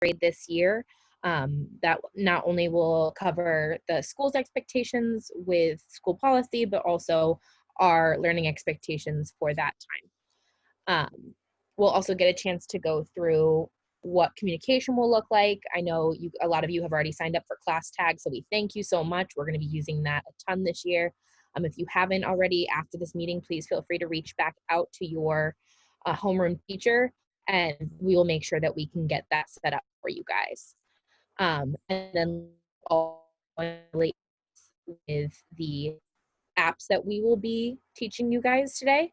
grade this year. That not only will cover the school's expectations with school policy, but also our learning expectations for that time. We'll also get a chance to go through what communication will look like. I know a lot of you have already signed up for class tags, so we thank you so much. We're going to be using that a ton this year. If you haven't already, after this meeting, please feel free to reach back out to your homeroom teacher, and we will make sure that we can get that set up for you guys. And then with the apps that we will be teaching you guys today.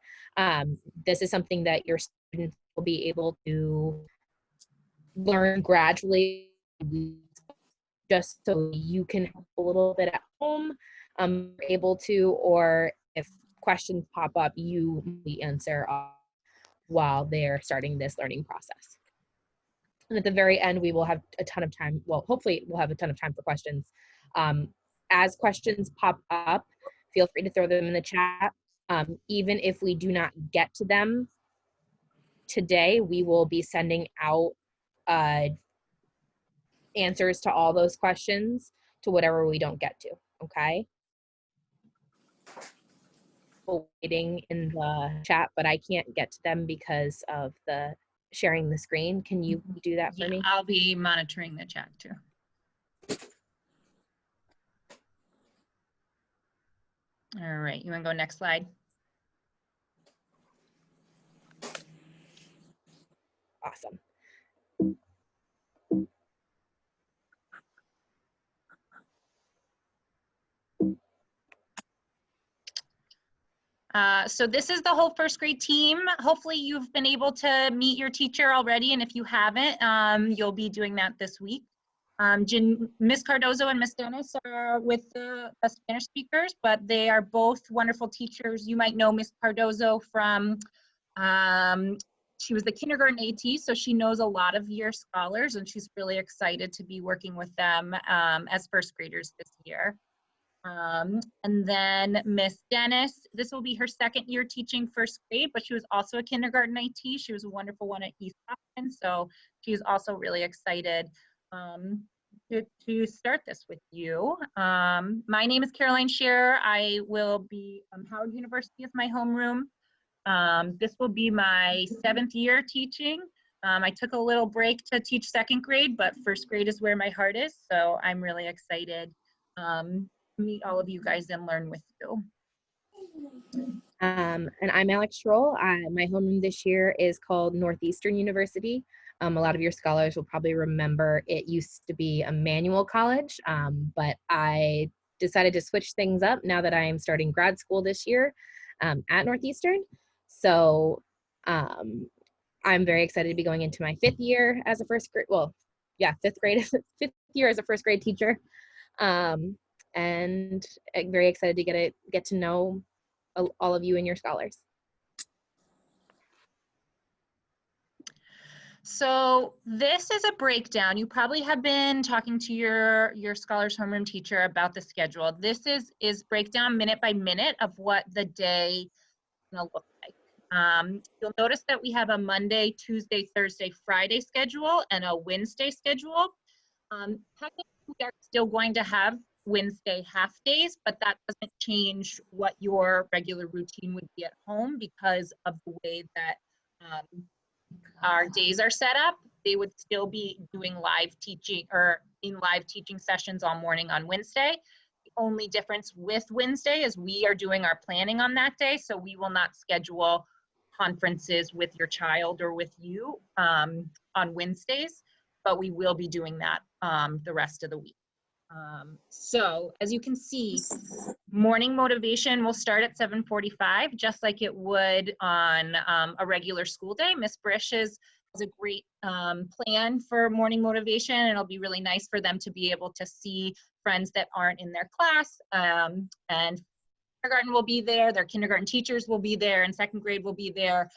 This is something that your students will be able to learn gradually, just so you can help a little bit at home, able to, or if questions pop up, you answer while they're starting this learning process. And at the very end, we will have a ton of time. Well, hopefully we'll have a ton of time for questions. As questions pop up, feel free to throw them in the chat. Even if we do not get to them today, we will be sending out answers to all those questions to whatever we don't get to, okay? Waiting in the chat, but I can't get to them because of the sharing the screen. Can you do that for me? I'll be monitoring the chat too. All right, you want to go next slide? Awesome. So this is the whole first grade team. Hopefully you've been able to meet your teacher already, and if you haven't, you'll be doing that this week. Miss Cardozo and Miss Dennis are with the Spanish speakers, but they are both wonderful teachers. You might know Miss Cardozo from, she was the kindergarten AT, so she knows a lot of your scholars, and she's really excited to be working with them as first graders this year. And then Miss Dennis, this will be her second year teaching first grade, but she was also a kindergarten IT. She was a wonderful one at East Austin, so she's also really excited to start this with you. My name is Caroline Scherer. I will be, Howard University is my homeroom. This will be my 7th year teaching. I took a little break to teach second grade, but first grade is where my heart is, so I'm really excited meet all of you guys and learn with you. And I'm Alex Schroll. My homeroom this year is called Northeastern University. A lot of your scholars will probably remember it used to be a manual college, but I decided to switch things up now that I am starting grad school this year at Northeastern. So I'm very excited to be going into my 5th year as a first grade, well, yeah, 5th year as a first grade teacher. And I'm very excited to get to know all of you and your scholars. So this is a breakdown. You probably have been talking to your scholars homeroom teacher about the schedule. This is breakdown minute by minute of what the day is gonna look like. You'll notice that we have a Monday, Tuesday, Thursday, Friday schedule and a Wednesday schedule. Technically, we are still going to have Wednesday half days, but that doesn't change what your regular routine would be at home because of the way that our days are set up. They would still be doing live teaching or in live teaching sessions all morning on Wednesday. The only difference with Wednesday is we are doing our planning on that day, so we will not schedule conferences with your child or with you on Wednesdays, but we will be doing that the rest of the week. So as you can see, morning motivation will start at 7:45, just like it would on a regular school day. Miss Brish has a great plan for morning motivation, and it'll be really nice for them to be able to see friends that aren't in their class. And kindergarten will be there, their kindergarten teachers will be there, and second grade will be there.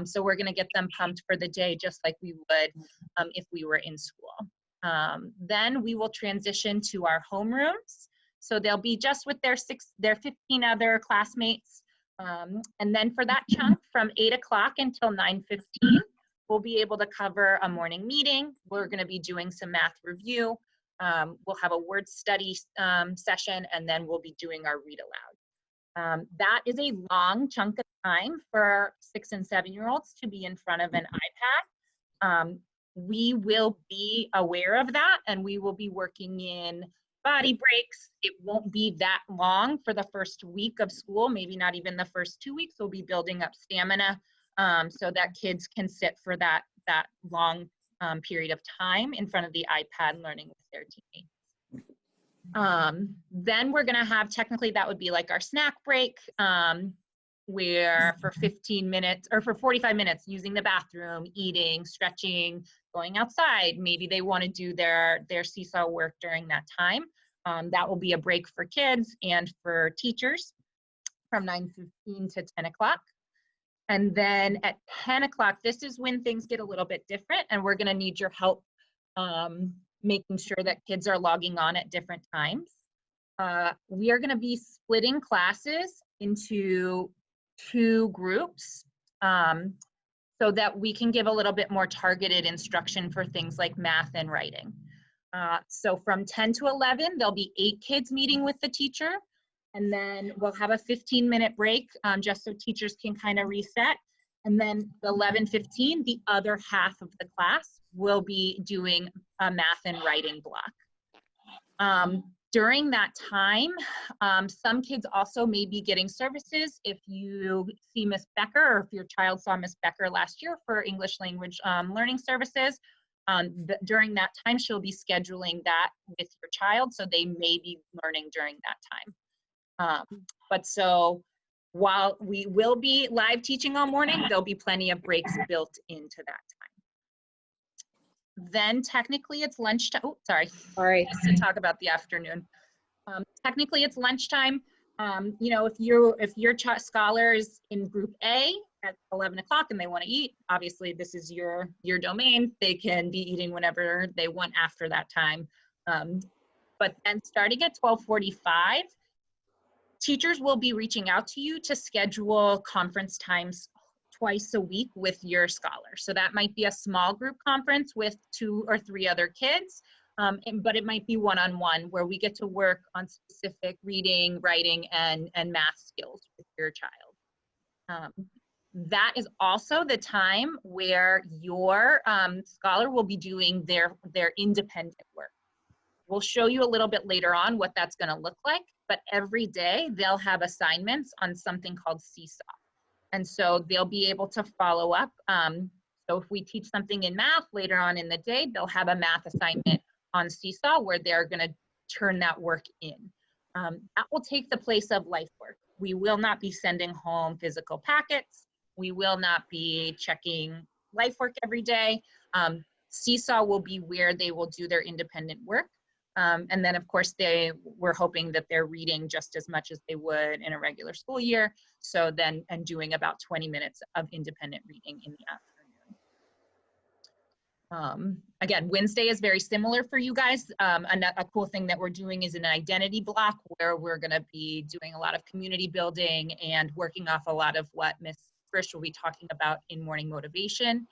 So we're gonna get them pumped for the day just like we would if we were in school. Then we will transition to our homerooms. So they'll be just with their 15 other classmates. And then for that chunk from 8 o'clock until 9:15, we'll be able to cover a morning meeting. We're going to be doing some math review. We'll have a word study session, and then we'll be doing our read aloud. That is a long chunk of time for 6 and 7-year-olds to be in front of an iPad. We will be aware of that, and we will be working in body breaks. It won't be that long for the first week of school, maybe not even the first 2 weeks. We'll be building up stamina so that kids can sit for that long period of time in front of the iPad learning with their teammates. Then we're gonna have, technically that would be like our snack break, where for 15 minutes or for 45 minutes using the bathroom, eating, stretching, going outside. Maybe they want to do their seesaw work during that time. That will be a break for kids and for teachers from 9:15 to 10 o'clock. And then at 10 o'clock, this is when things get a little bit different, and we're going to need your help making sure that kids are logging on at different times. We are going to be splitting classes into 2 groups so that we can give a little bit more targeted instruction for things like math and writing. So from 10 to 11, there'll be 8 kids meeting with the teacher, and then we'll have a 15-minute break just so teachers can kind of reset. And then 11:15, the other half of the class will be doing a math and writing block. During that time, some kids also may be getting services. If you see Miss Becker, or if your child saw Miss Becker last year for English language learning services, during that time, she'll be scheduling that with your child, so they may be learning during that time. But so while we will be live teaching all morning, there'll be plenty of breaks built into that time. Then technically it's lunchtime. Oh, sorry. All right. Just to talk about the afternoon. Technically it's lunchtime. You know, if your scholar is in group A at 11 o'clock and they want to eat, obviously this is your domain. They can be eating whenever they want after that time. But then starting at 12:45, teachers will be reaching out to you to schedule conference times twice a week with your scholar. So that might be a small group conference with 2 or 3 other kids, but it might be one-on-one where we get to work on specific reading, writing, and math skills with your child. That is also the time where your scholar will be doing their independent work. We'll show you a little bit later on what that's going to look like, but every day they'll have assignments on something called Seesaw. And so they'll be able to follow up. So if we teach something in math later on in the day, they'll have a math assignment on Seesaw where they're going to turn that work in. That will take the place of life work. We will not be sending home physical packets. We will not be checking life work every day. Seesaw will be where they will do their independent work. And then of course we're hoping that they're reading just as much as they would in a regular school year. So then, and doing about 20 minutes of independent reading in the afternoon. Again, Wednesday is very similar for you guys. A cool thing that we're doing is an identity block where we're gonna be doing a lot of community building and working off a lot of what Miss Frisch will be talking about in morning motivation.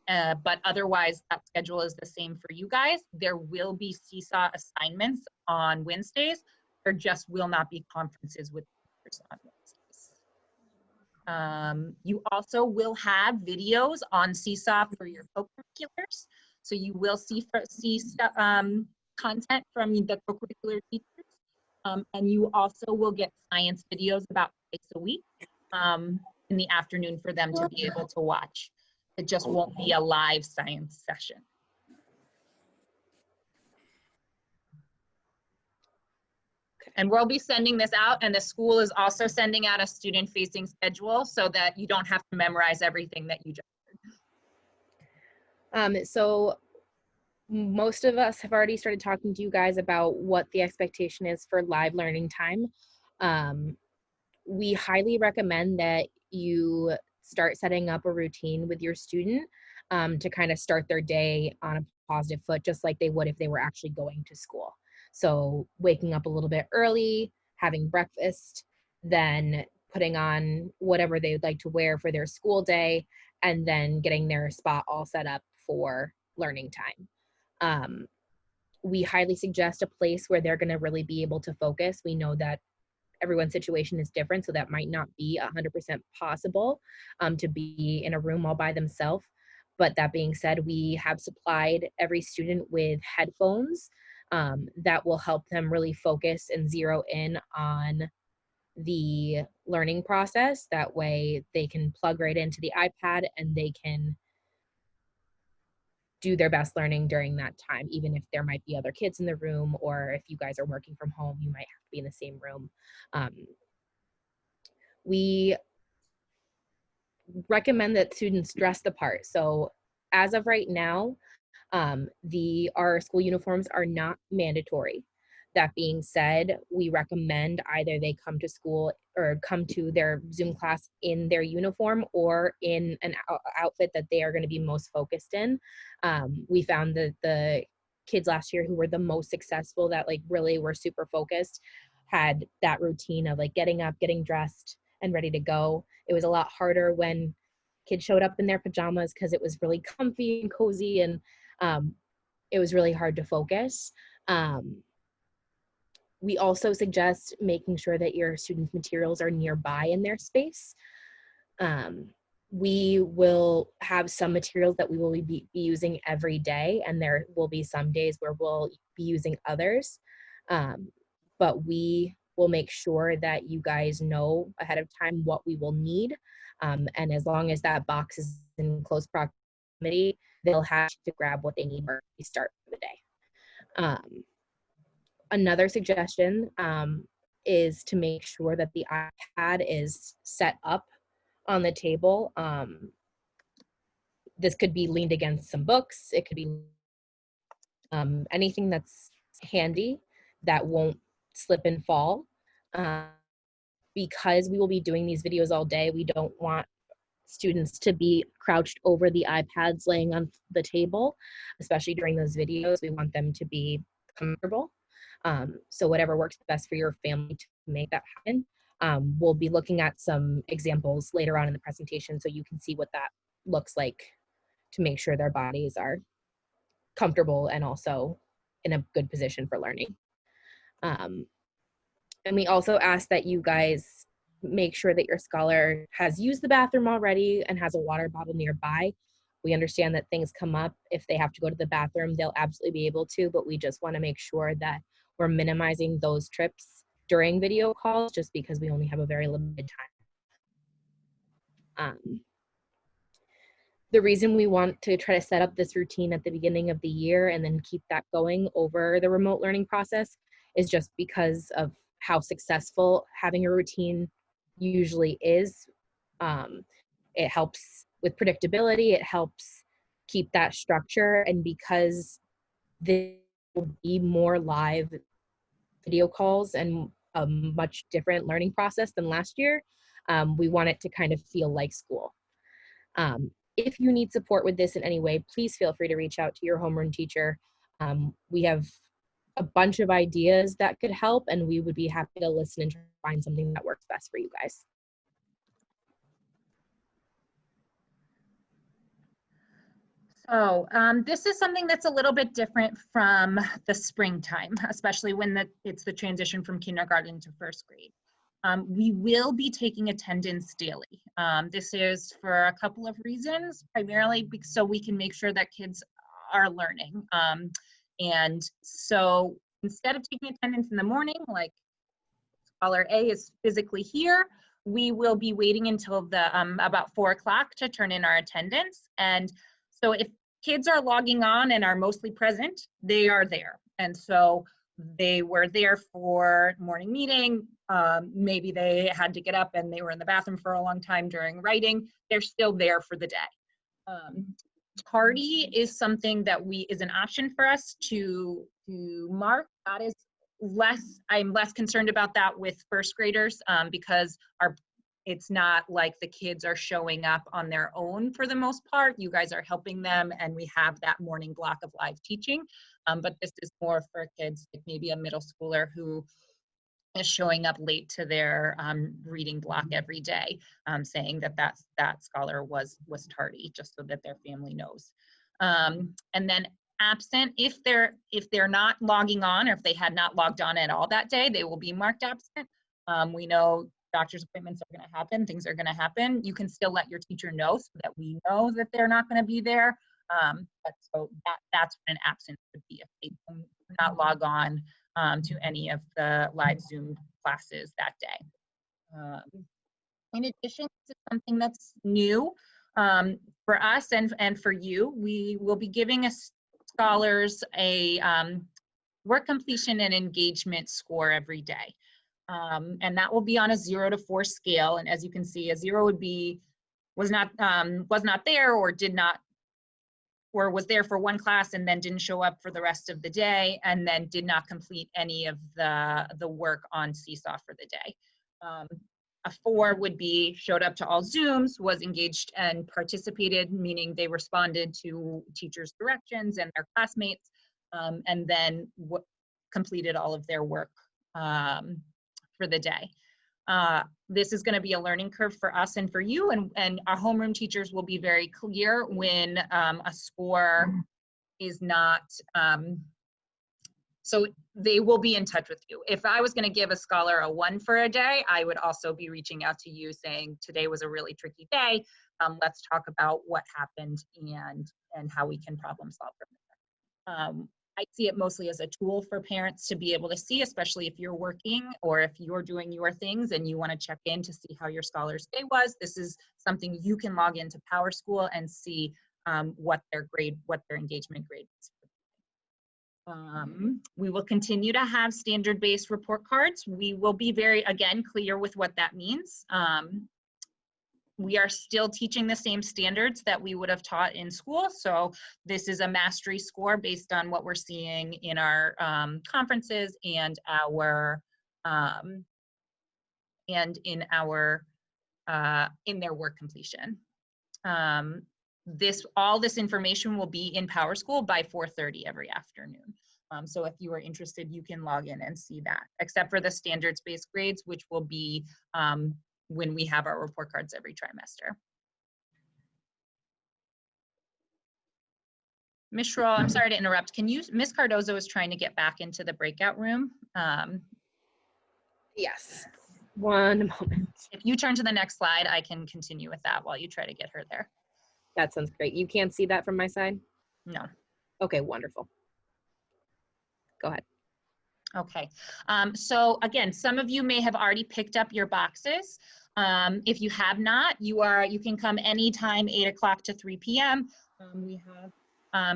But otherwise, that schedule is the same for you guys. There will be Seesaw assignments on Wednesdays. There just will not be conferences with teachers on Wednesdays. You also will have videos on Seesaw for your co-curriculars. So you will see content from the co-curricular teachers. And you also will get science videos about twice a week in the afternoon for them to be able to watch. It just won't be a live science session. And we'll be sending this out, and the school is also sending out a student-facing schedule so that you don't have to memorize everything that you just heard. So most of us have already started talking to you guys about what the expectation is for live learning time. We highly recommend that you start setting up a routine with your student to kind of start their day on a positive foot, just like they would if they were actually going to school. So waking up a little bit early, having breakfast, then putting on whatever they would like to wear for their school day, and then getting their spot all set up for learning time. We highly suggest a place where they're going to really be able to focus. We know that everyone's situation is different, so that might not be 100% possible to be in a room all by themselves. But that being said, we have supplied every student with headphones that will help them really focus and zero in on the learning process. That way they can plug right into the iPad and they can do their best learning during that time, even if there might be other kids in the room, or if you guys are working from home, you might have to be in the same room. We recommend that students dress the part. So as of right now, our school uniforms are not mandatory. That being said, we recommend either they come to school or come to their Zoom class in their uniform or in an outfit that they are going to be most focused in. We found that the kids last year who were the most successful, that like really were super focused, had that routine of like getting up, getting dressed, and ready to go. It was a lot harder when kids showed up in their pajamas because it was really comfy and cozy, and it was really hard to focus. We also suggest making sure that your students' materials are nearby in their space. We will have some materials that we will be using every day, and there will be some days where we'll be using others. But we will make sure that you guys know ahead of time what we will need. And as long as that box is in close proximity, they'll have to grab what they need before we start the day. Another suggestion is to make sure that the iPad is set up on the table. This could be leaned against some books. It could be anything that's handy that won't slip and fall. Because we will be doing these videos all day, we don't want students to be crouched over the iPads laying on the table, especially during those videos. We want them to be comfortable. So whatever works best for your family to make that happen. We'll be looking at some examples later on in the presentation so you can see what that looks like to make sure their bodies are comfortable and also in a good position for learning. And we also ask that you guys make sure that your scholar has used the bathroom already and has a water bottle nearby. We understand that things come up. If they have to go to the bathroom, they'll absolutely be able to, but we just want to make sure that we're minimizing those trips during video calls just because we only have a very limited time. The reason we want to try to set up this routine at the beginning of the year and then keep that going over the remote learning process is just because of how successful having a routine usually is. It helps with predictability, it helps keep that structure, and because there will be more live video calls and a much different learning process than last year, we want it to kind of feel like school. If you need support with this in any way, please feel free to reach out to your homeroom teacher. We have a bunch of ideas that could help, and we would be happy to listen and try to find something that works best for you guys. So this is something that's a little bit different from the springtime, especially when it's the transition from kindergarten to first grade. We will be taking attendance daily. This is for a couple of reasons, primarily so we can make sure that kids are learning. And so instead of taking attendance in the morning, like Scholar A is physically here, we will be waiting until about 4 o'clock to turn in our attendance. And so if kids are logging on and are mostly present, they are there. And so they were there for morning meeting. Maybe they had to get up and they were in the bathroom for a long time during writing. They're still there for the day. Tardy is something that is an option for us to mark. That is I'm less concerned about that with first graders because it's not like the kids are showing up on their own for the most part. You guys are helping them, and we have that morning block of live teaching. But this is more for kids, like maybe a middle schooler who is showing up late to their reading block every day, saying that that scholar was tardy, just so that their family knows. And then absent, if they're not logging on, or if they had not logged on at all that day, they will be marked absent. We know doctor's appointments are going to happen, things are going to happen. You can still let your teacher know so that we know that they're not going to be there. But so that's what an absence would be, if they do not log on to any of the live Zoom classes that day. In addition to something that's new for us and for you, we will be giving scholars a work completion and engagement score every day. And that will be on a 0 to 4 scale. And as you can see, a 0 would be was not there, or did not, or was there for one class and then didn't show up for the rest of the day, and then did not complete any of the work on Seesaw for the day. A 4 would be showed up to all Zooms, was engaged and participated, meaning they responded to teachers' directions and their classmates, and then completed all of their work for the day. This is going to be a learning curve for us and for you, and our homeroom teachers will be very clear when a score is not, so they will be in touch with you. If I was going to give a scholar a 1 for a day, I would also be reaching out to you saying, today was a really tricky day. Let's talk about what happened and how we can problem solve from there. I see it mostly as a tool for parents to be able to see, especially if you're working or if you're doing your things and you want to check in to see how your scholar's day was. This is something you can log into PowerSchool and see what their engagement grade is. We will continue to have standard-based report cards. We will be very, again, clear with what that means. We are still teaching the same standards that we would have taught in school. So this is a mastery score based on what we're seeing in our conferences and in their work completion. All this information will be in PowerSchool by 4:30 every afternoon. So if you are interested, you can log in and see that, except for the standards-based grades, which will be when we have our report cards every trimester. Ms. Schroll, I'm sorry to interrupt. Ms. Cardozo is trying to get back into the breakout room. Yes, one moment. If you turn to the next slide, I can continue with that while you try to get her there. That sounds great. You can't see that from my side? No. Okay, wonderful. Go ahead. Okay, so again, some of you may have already picked up your boxes. If you have not, you can come anytime 8 o'clock to 3 p.m. We have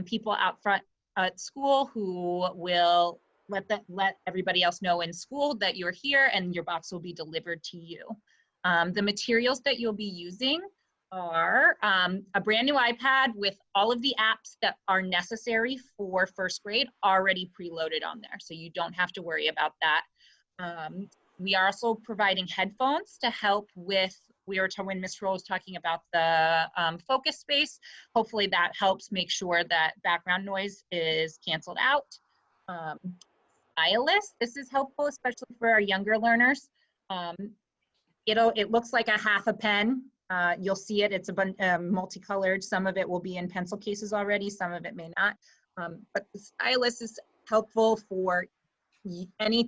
people out front at school who will let everybody else know in school that you're here, and your box will be delivered to you. The materials that you'll be using are a brand new iPad with all of the apps that are necessary for first grade already preloaded on there, so you don't have to worry about that. We are also providing headphones to help with, when Ms. Rowe was talking about the focus space, hopefully that helps make sure that background noise is canceled out. Stylus, this is helpful, especially for our younger learners. It looks like a half a pen. You'll see it, it's a bunch multicolored. Some of it will be in pencil cases already, some of it may not. But the stylus is helpful for any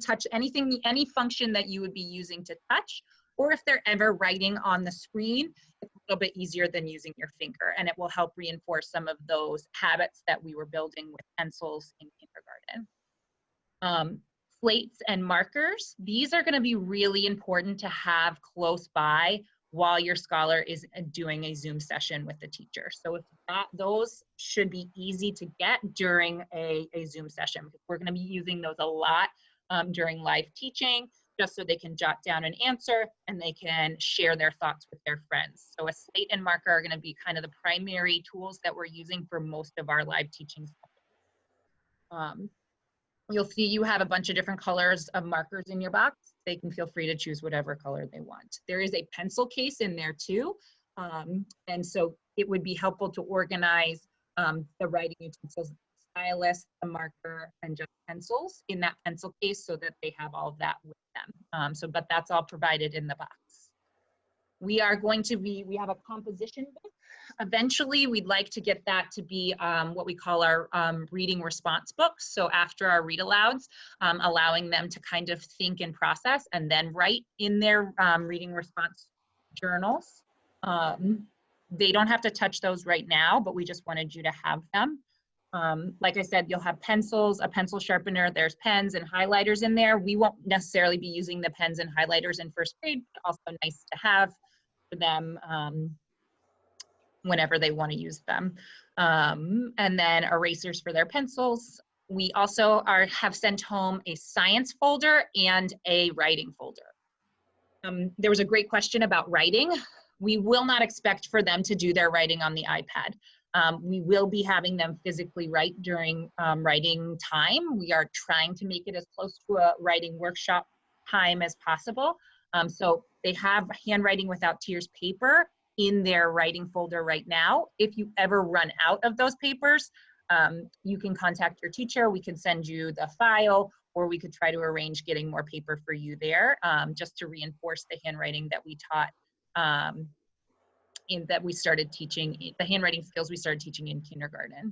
function that you would be using to touch, or if they're ever writing on the screen, it's a little bit easier than using your finger, and it will help reinforce some of those habits that we were building with pencils in kindergarten. Slates and markers, these are going to be really important to have close by while your scholar is doing a Zoom session with the teacher. So if those should be easy to get during a Zoom session, because we're going to be using those a lot during live teaching, just so they can jot down an answer and they can share their thoughts with their friends. So a slate and marker are going to be kind of the primary tools that we're using for most of our live teaching sessions. You'll see you have a bunch of different colors of markers in your box. They can feel free to choose whatever color they want. There is a pencil case in there too. And so it would be helpful to organize the writing utensils stylus, the marker, and just pencils in that pencil case so that they have all of that with them. But that's all provided in the box. We have a composition book. Eventually, we'd like to get that to be what we call our reading response books. So after our read alouds, allowing them to kind of think and process and then write in their reading response journals. They don't have to touch those right now, but we just wanted you to have them. Like I said, you'll have pencils, a pencil sharpener, there's pens and highlighters in there. We won't necessarily be using the pens and highlighters in first grade, but also nice to have for them whenever they want to use them. And then erasers for their pencils. We also have sent home a science folder and a writing folder. There was a great question about writing. We will not expect for them to do their writing on the iPad. We will be having them physically write during writing time. We are trying to make it as close to a writing workshop time as possible. So they have handwriting without tears paper in their writing folder right now. If you ever run out of those papers, you can contact your teacher. We can send you the file, or we could try to arrange getting more paper for you there, just to reinforce the handwriting that we taught that we started teaching, the handwriting skills we started teaching in kindergarten.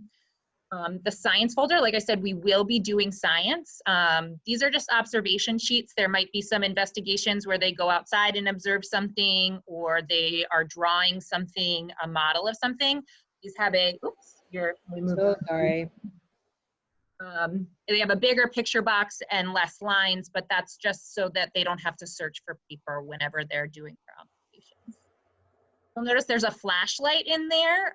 The science folder, like I said, we will be doing science. These are just observation sheets. There might be some investigations where they go outside and observe something, or they are drawing something, a model of something. These have a, oops, we moved So on. sorry. They have a bigger picture box and less lines, but that's just so that they don't have to search for paper whenever they're doing their observations. You'll notice there's a flashlight in there.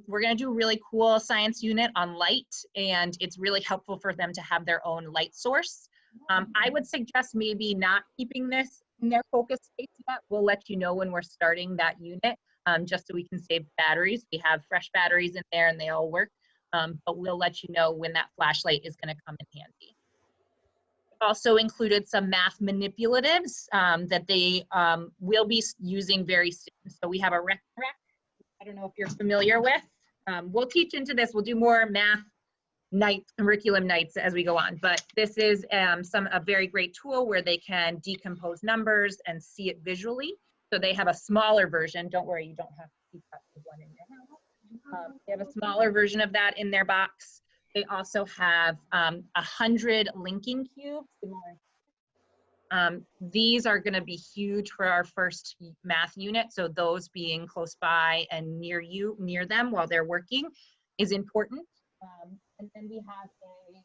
We're going to do a really cool science unit on light, and it's really helpful for them to have their own light source. I would suggest maybe not keeping this in their focus space yet. We'll let you know when we're starting that unit, just so we can save batteries. We have fresh batteries in there and they all work, but we'll let you know when that flashlight is going to come in handy. Also included some math manipulatives that they will be using very soon. So we have a rec. I don't know if you're familiar with. We'll teach into this. We'll do more math nights, curriculum nights as we go on. But this is a very great tool where they can decompose numbers and see it visually. So they have a smaller version. Don't worry, you don't have to keep that one in your house. They have a smaller version of that in their box. They also have 100 linking cubes. These are going to be huge for our first math unit. So those being close by and near them while they're working is important. And then we have a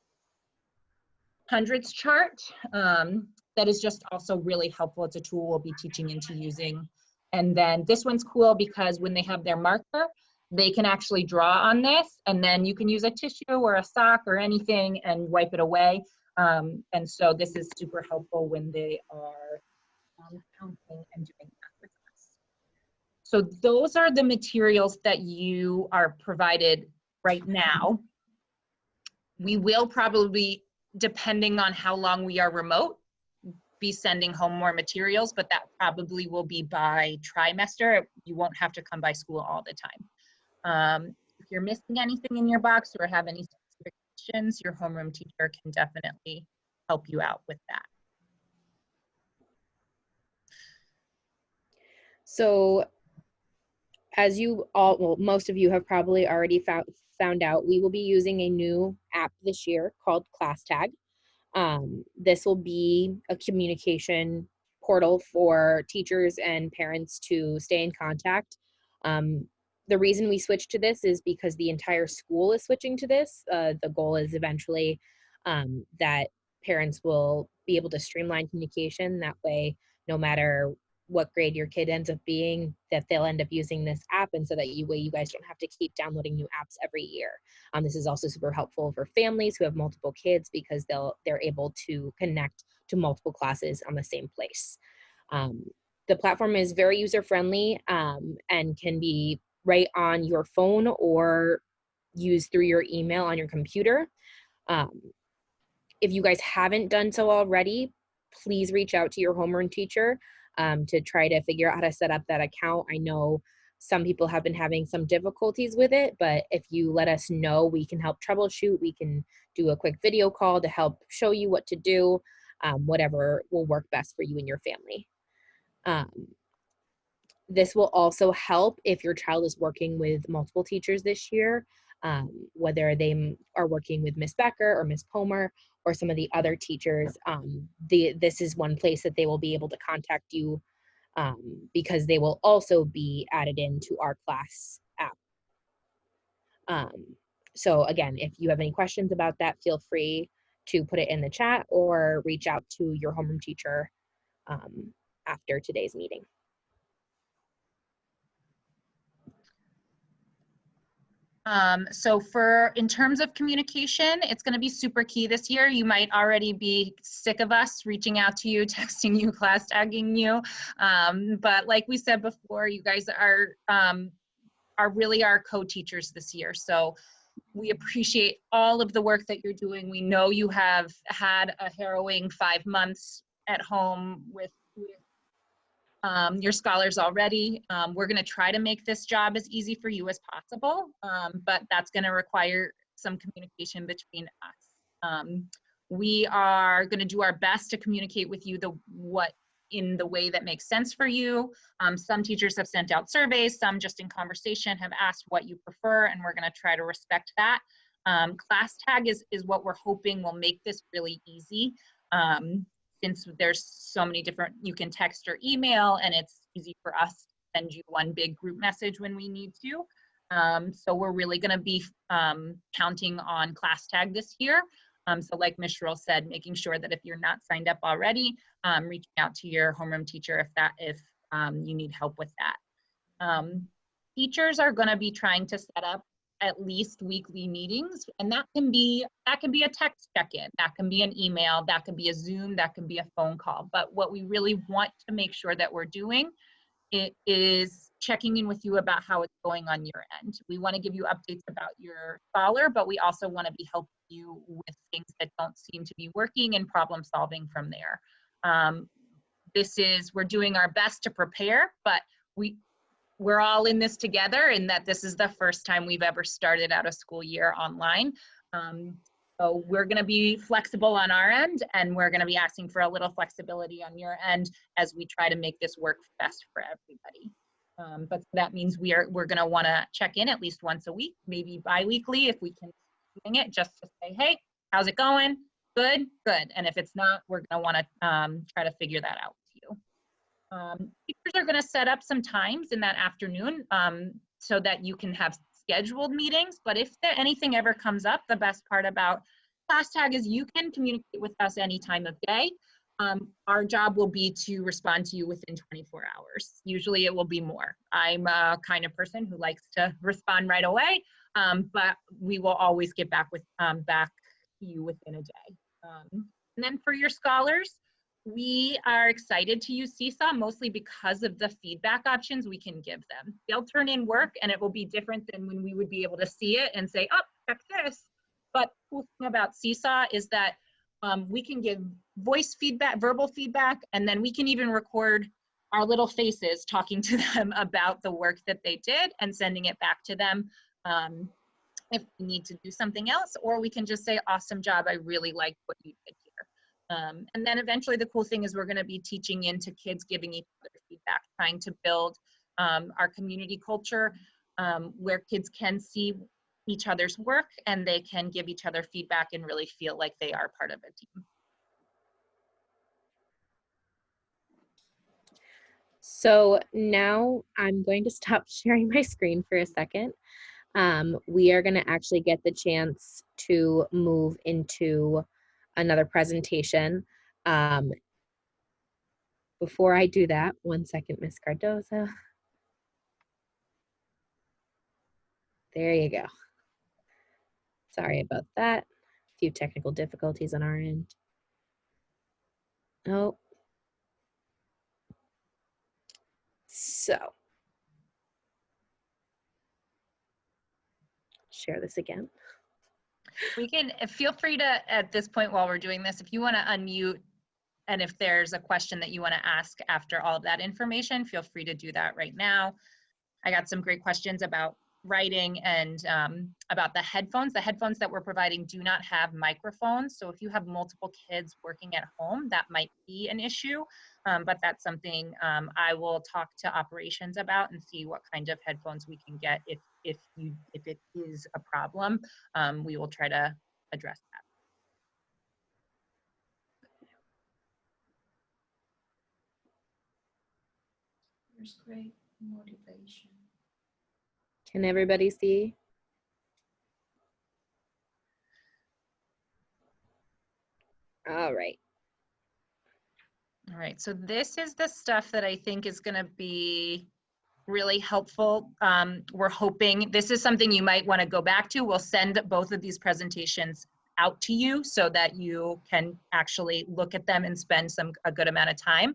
hundreds chart that is just also really helpful. It's a tool we'll be teaching into using. And then this one's cool because when they have their marker, they can actually draw on this, and then you can use a tissue or a sock or anything and wipe it away. And so this is super helpful when they are counting and doing math with us. So those are the materials that you are provided right now. We will probably, depending on how long we are remote, be sending home more materials, but that probably will be by trimester. You won't have to come by school all the time. If you're missing anything in your box or have any specific questions, your homeroom teacher can definitely help you out with that. So as you all, well, most of you have probably already found out, we will be using a new app this year called ClassTag. This will be a communication portal for teachers and parents to stay in contact. The reason we switched to this is because the entire school is switching to this. The goal is eventually that parents will be able to streamline communication. That way, no matter what grade your kid ends up being, that they'll end up using this app, and so that you guys don't have to keep downloading new apps every year. This is also super helpful for families who have multiple kids because they're able to connect to multiple classes on the same place. The platform is very user-friendly and can be right on your phone or used through your email on your computer. If you guys haven't done so already, please reach out to your homeroom teacher to try to figure out how to set up that account. I know Some people have been having some difficulties with it, but if you let us know, we can help troubleshoot. We can do a quick video call to help show you what to do, whatever will work best for you and your family. This will also help if your child is working with multiple teachers this year, whether they are working with Miss Becker or Miss Palmer or some of the other teachers. This is one place that they will be able to contact you, because they will also be added into our class app. So again, if you have any questions about that, feel free to put it in the chat or reach out to your homeroom teacher after today's meeting. So in terms of communication, it's going to be super key this year. You might already be sick of us reaching out to you, texting you, class tagging you. But like we said before, you guys are really our co-teachers this year. So we appreciate all of the work that you're doing. We know you have had a harrowing 5 months at home with your scholars already. We're going to try to make this job as easy for you as possible, but that's going to require some communication between us. We are going to do our best to communicate with you in the way that makes sense for you. Some teachers have sent out surveys, some just in conversation have asked what you prefer, and we're going to try to respect that. Class tag is what we're hoping will make this really easy. Since there's so many different, you can text or email, and it's easy for us to send you one big group message when we need to. So we're really going to be counting on class tag this year. So like Ms. Sherrill said, making sure that if you're not signed up already, reaching out to your homeroom teacher if you need help with that. Teachers are going to be trying to set up at least weekly meetings, and that can be a text check-in, that can be an email, that can be a Zoom, that can be a phone call. But what we really want to make sure that we're doing is checking in with you about how it's going on your end. We want to give you updates about your scholar, but we also want to be helping you with things that don't seem to be working and problem solving from there. We're doing our best to prepare, but we're all in this together, in that this is the first time we've ever started out a school year online. So we're going to be flexible on our end, and we're going to be asking for a little flexibility on your end as we try to make this work best for everybody. But that means we're going to want to check in at least once a week, maybe bi-weekly if we can doing it, just to say, hey, how's it going? Good, good. And if it's not, we're going to want to try to figure that out with you. Teachers are going to set up some times in that afternoon so that you can have scheduled meetings. But if anything ever comes up, the best part about class tag is you can communicate with us any time of day. Our job will be to respond to you within 24 hours. Usually it will be more. I'm a kind of person who likes to respond right away, but we will always get back to you within a day. And then for your scholars, we are excited to use Seesaw mostly because of the feedback options we can give them. They'll turn in work and it will be different than when we would be able to see it and say, oh, check this. But the cool thing about Seesaw is that we can give voice feedback, verbal feedback, and then we can even record our little faces talking to them about the work that they did and sending it back to them if we need to do something else, or we can just say, awesome job, I really liked what you did here. And then eventually the cool thing is we're going to be teaching into kids giving each other feedback, trying to build our community culture where kids can see each other's work and they can give each other feedback and really feel like they are part of a team. So now I'm going to stop sharing my screen for a second. We are going to actually get the chance to move into another presentation. Before I do that, one second, Miss Cardoza. There you go. Sorry about that. A few technical difficulties on our end. Oh. So, share this again. We can, feel free to, at this point while we're doing this, if you want to unmute, and if there's a question that you want to ask after all of that information, feel free to do that right now. I got some great questions about writing and about the headphones. The headphones that we're providing do not have microphones. So if you have multiple kids working at home, that might be an issue. But that's something I will talk to operations about and see what kind of headphones we can get if it is a problem. We will try to address that. There's great motivation. Can everybody see? All right. All right, so this is the stuff that I think is going to be really helpful. We're hoping this is something you might want to go back to. We'll send both of these presentations out to you so that you can actually look at them and spend a good amount of time.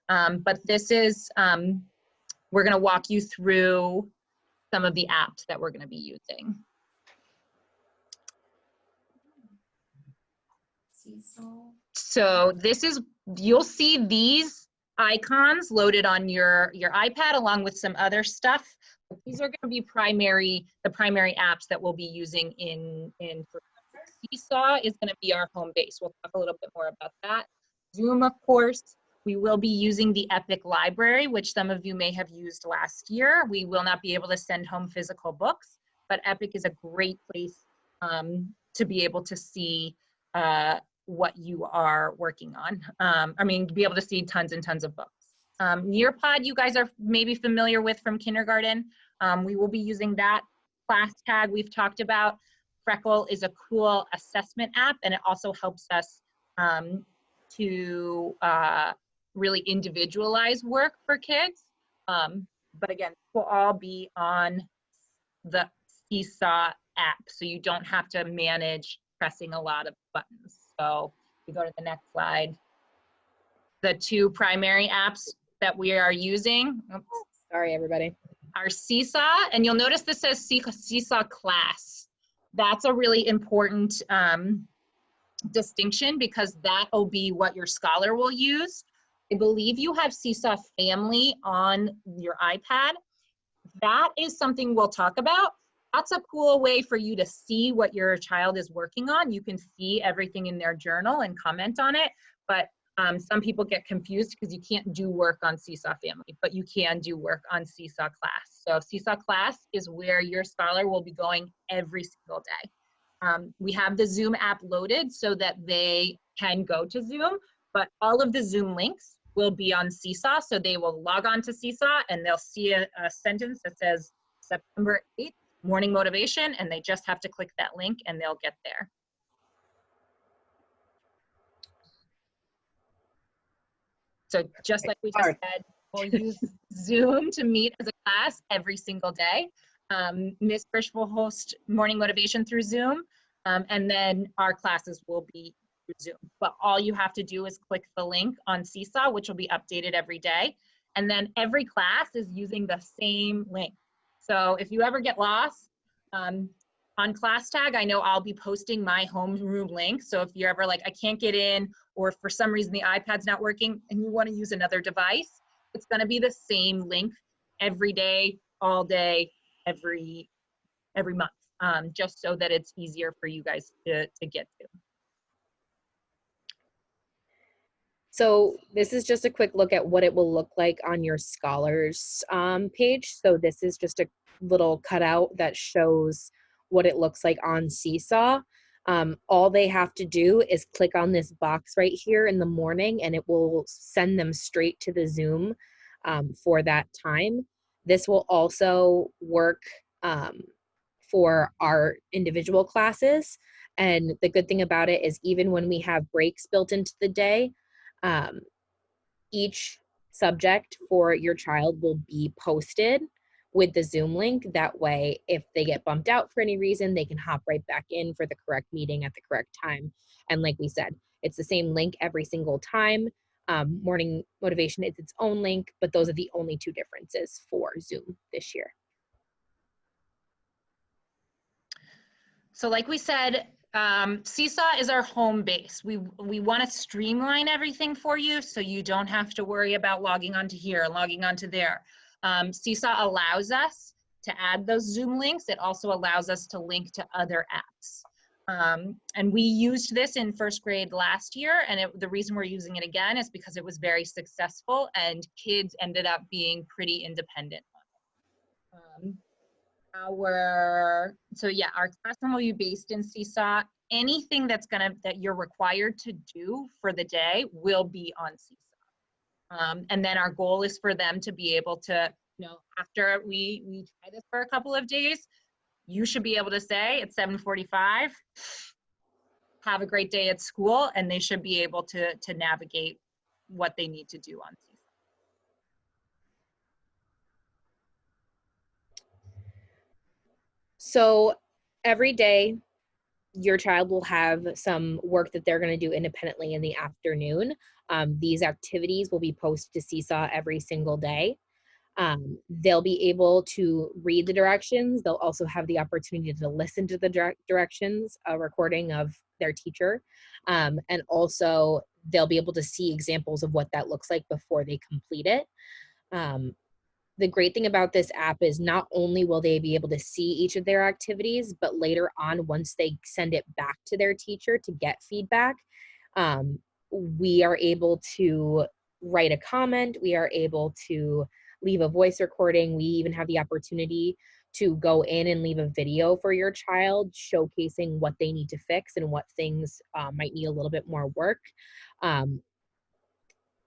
But this is, we're going to walk you through some of the apps that we're going to be using. Seesaw. So this is, you'll see these icons loaded on your iPad along with some other stuff. These are going to be the primary apps that we'll be using in Seesaw is going to be our home base. We'll talk a little bit more about that. Zoom, of course, we will be using the Epic library, which some of you may have used last year. We will not be able to send home physical books, but Epic is a great place to be able to see what you are working on. I mean, be able to see tons and tons of books. Nearpod, you guys are maybe familiar with from kindergarten. We will be using that. Class Tag we've talked about. Freckle is a cool assessment app, and it also helps us to really individualize work for kids. But again, will all be on the Seesaw app, so you don't have to manage pressing a lot of buttons. So we go to the next slide. The two primary apps that we are using, Sorry, everybody. are Seesaw, and you'll notice this says Seesaw Class. That's a really important distinction because that will be what your scholar will use. I believe you have Seesaw Family on your iPad. That is something we'll talk about. That's a cool way for you to see what your child is working on. You can see everything in their journal and comment on it, but some people get confused because you can't do work on Seesaw Family, but you can do work on Seesaw Class. So Seesaw Class is where your scholar will be going every single day. We have the Zoom app loaded so that they can go to Zoom, but all of the Zoom links will be on Seesaw. So they will log on to Seesaw and they'll see a sentence that says September 8th, morning motivation, and they just have to click that link and they'll get there. So just like we just said, we'll use Zoom to meet as a class every single day. Ms. Frisch will host morning motivation through Zoom, and then our classes will be through Zoom. But all you have to do is click the link on Seesaw, which will be updated every day. And then every class is using the same link. So if you ever get lost, on Class Tag, I know I'll be posting my homeroom link. So if you're ever like, I can't get in, or for some reason the iPad's not working and you want to use another device, it's going to be the same link every day, all day, every month, just so that it's easier for you guys to get to. So this is just a quick look at what it will look like on your scholars page. So this is just a little cutout that shows what it looks like on Seesaw. All they have to do is click on this box right here in the morning and it will send them straight to the Zoom for that time. This will also work for our individual classes. And the good thing about it is even when we have breaks built into the day, each subject for your child will be posted with the Zoom link. That way, if they get bumped out for any reason, they can hop right back in for the correct meeting at the correct time. And like we said, it's the same link every single time. Morning motivation is its own link, but those are the only two differences for Zoom this year. So like we said, Seesaw is our home base. We want to streamline everything for you so you don't have to worry about logging onto here, logging onto there. Seesaw allows us to add those Zoom links. It also allows us to link to other apps. And we used this in first grade last year, and the reason we're using it again is because it was very successful and kids ended up being pretty independent. Our classroom will be based in Seesaw. Anything that you're required to do for the day will be on Seesaw. And then our goal is for them to be able to, after we try this for a couple of days, you should be able to say at 7:45, have a great day at school, and they should be able to navigate what they need to do on Seesaw. So every day, your child will have some work that they're going to do independently in the afternoon. These activities will be posted to Seesaw every single day. They'll be able to read the directions. They'll also have the opportunity to listen to the directions, a recording of their teacher. And also they'll be able to see examples of what that looks like before they complete it. The great thing about this app is not only will they be able to see each of their activities, but later on, once they send it back to their teacher to get feedback, we are able to write a comment. We are able to leave a voice recording. We even have the opportunity to go in and leave a video for your child showcasing what they need to fix and what things might need a little bit more work.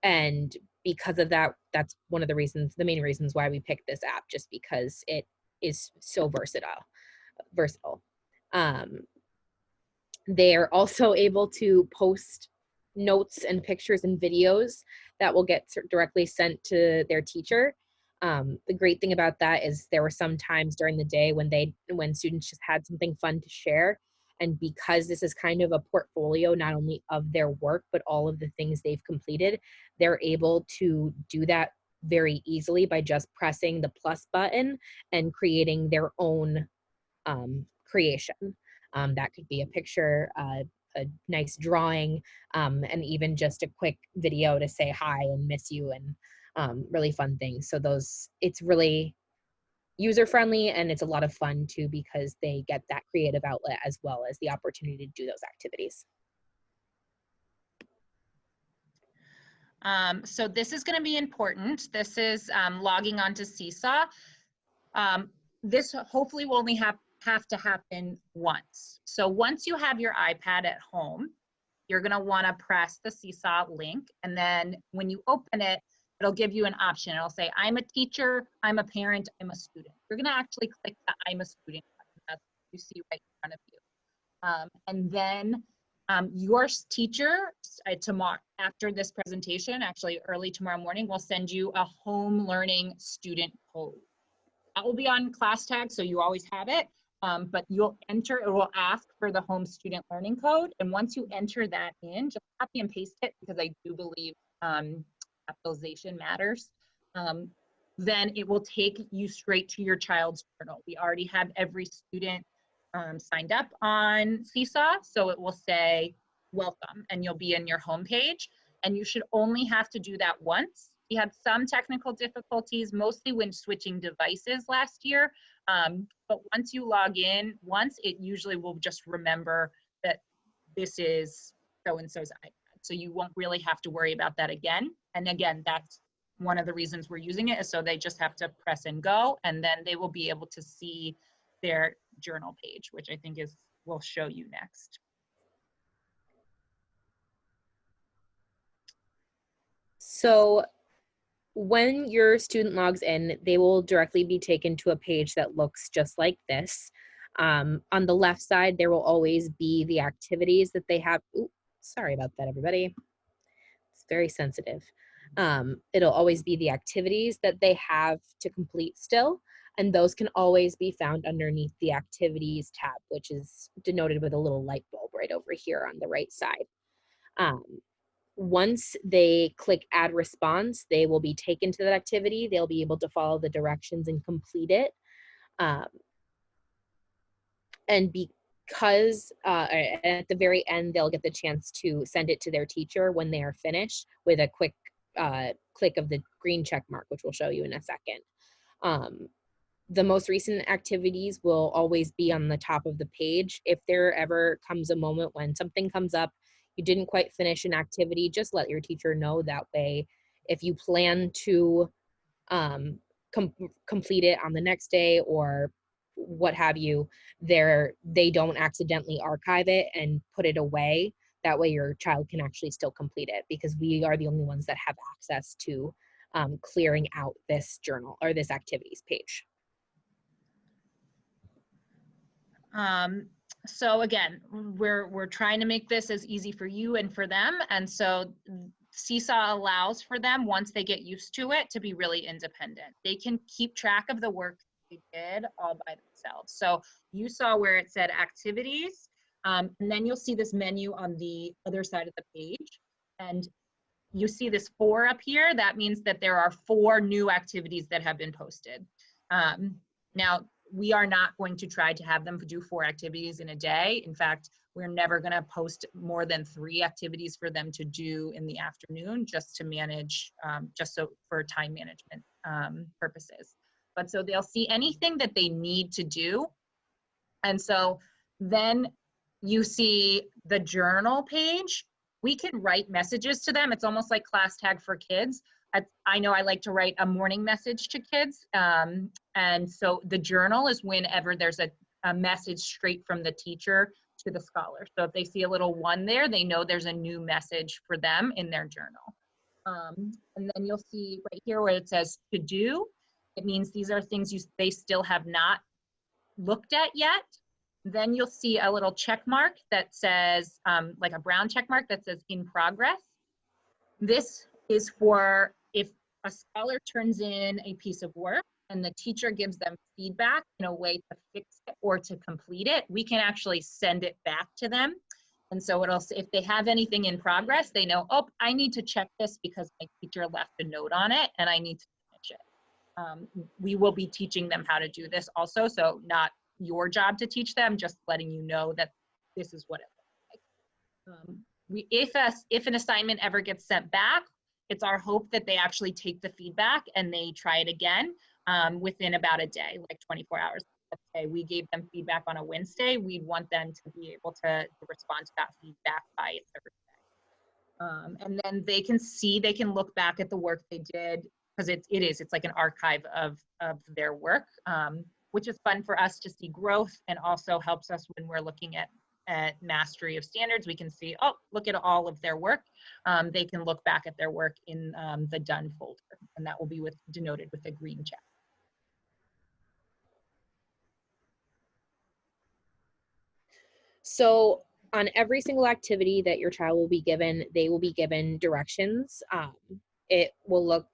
And because of that, that's one of the main reasons why we picked this app, just because it is so versatile. They're also able to post notes and pictures and videos that will get directly sent to their teacher. The great thing about that is there were some times during the day when students just had something fun to share. And because this is kind of a portfolio, not only of their work, but all of the things they've completed, they're able to do that very easily by just pressing the plus button and creating their own creation. That could be a picture, a nice drawing, and even just a quick video to say hi and miss you, and really fun things. So it's really user-friendly, and it's a lot of fun too, because they get that creative outlet as well as the opportunity to do those activities. So this is going to be important. This is logging on to Seesaw. This hopefully will only have to happen once. So once you have your iPad at home, you're going to want to press the Seesaw link, and then when you open it, it'll give you an option. It'll say, I'm a teacher, I'm a parent, I'm a student. You're going to actually click the I'm a student button. That's what you see right in front of you. And then your teacher, tomorrow, after this presentation, actually early tomorrow morning, will send you a home learning student code. That will be on class tag, so you always have it. But you'll enter, it will ask for the home student learning code. And once you enter that in, just copy and paste it, because I do believe capitalization matters. Then it will take you straight to your child's journal. We already have every student signed up on Seesaw, so it will say welcome, and you'll be in your home page. And you should only have to do that once. We had some technical difficulties, mostly when switching devices last year. But once you log in, it usually will just remember that this is so-and-so's iPad. So you won't really have to worry about that again. And again, that's one of the reasons we're using it, is so they just have to press and go, and then they will be able to see their journal page, which I think we'll show you next. So when your student logs in, they will directly be taken to a page that looks just like this. On the left side, there will always be the activities that they have. Ooh, sorry about that, everybody. It's very sensitive. It'll always be the activities that they have to complete still, and those can always be found underneath the activities tab, which is denoted with a little light bulb right over here on the right side. Once they click add response, they will be taken to that activity. They'll be able to follow the directions and complete it. And because at the very end, they'll get the chance to send it to their teacher when they are finished with a quick click of the green check mark, which we'll show you in a second. Um, the most recent activities will always be on the top of the page. If there ever comes a moment when something comes up, you didn't quite finish an activity, just let your teacher know. That way, if you plan to um, complete it on the next day or what have you, they don't accidentally archive it and put it away. That way your child can actually still complete it, because we are the only ones that have access to clearing out this journal or this activities page. So again, we're trying to make this as easy for you and for them. And so Seesaw allows for them, once they get used to it, to be really independent. They can keep track of the work they did all by themselves. So you saw where it said activities, and then you'll see this menu on the other side of the page. And you see this 4 up here. That means that there are 4 new activities that have been posted. Now, we are not going to try to have them do 4 activities in a day. In fact, we're never going to post more than 3 activities for them to do in the afternoon, just to manage, just so for time management purposes. But so they'll see anything that they need to do. And so then you see the journal page. We can write messages to them. It's almost like class tag for kids. I know I like to write a morning message to kids. And so the journal is whenever there's a message straight from the teacher to the scholar. So if they see a little 1 there, they know there's a new message for them in their journal. And then you'll see right here where it says to do. It means these are things they still have not looked at yet. Then you'll see a little check mark that says, like a brown check mark that says in progress. This is for if a scholar turns in a piece of work and the teacher gives them feedback in a way to fix it or to complete it, we can actually send it back to them. And so it'll, if they have anything in progress, they know, oh, I need to check this because my teacher left a note on it and I need to finish it. We will be teaching them how to do this also, so not your job to teach them, just letting you know that this is what it looks like. If an assignment ever gets sent back, it's our hope that they actually take the feedback and they try it again within about a day, like 24 hours. Let's say we gave them feedback on a Wednesday, we'd want them to be able to respond to that feedback by Thursday. And then they can look back at the work they did, because it's like an archive of their work, which is fun for us to see growth, and also helps us when we're looking at mastery of standards. We can see, oh, look at all of their work. They can look back at their work in the done folder, and that will be denoted with a green check. So on every single activity that your child will be given, they will be given directions. It will look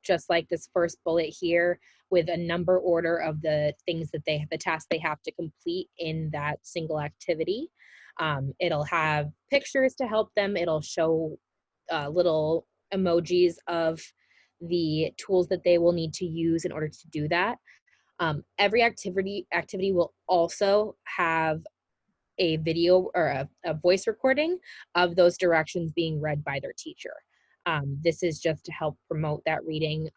just like this first bullet here, with a number order of the things that the tasks they have to complete in that single activity. It'll have pictures to help them. It'll show little emojis of the tools that they will need to use in order to do that. Every activity will also have a video or a voice recording of those directions being read by their teacher. This is just to help promote that reading.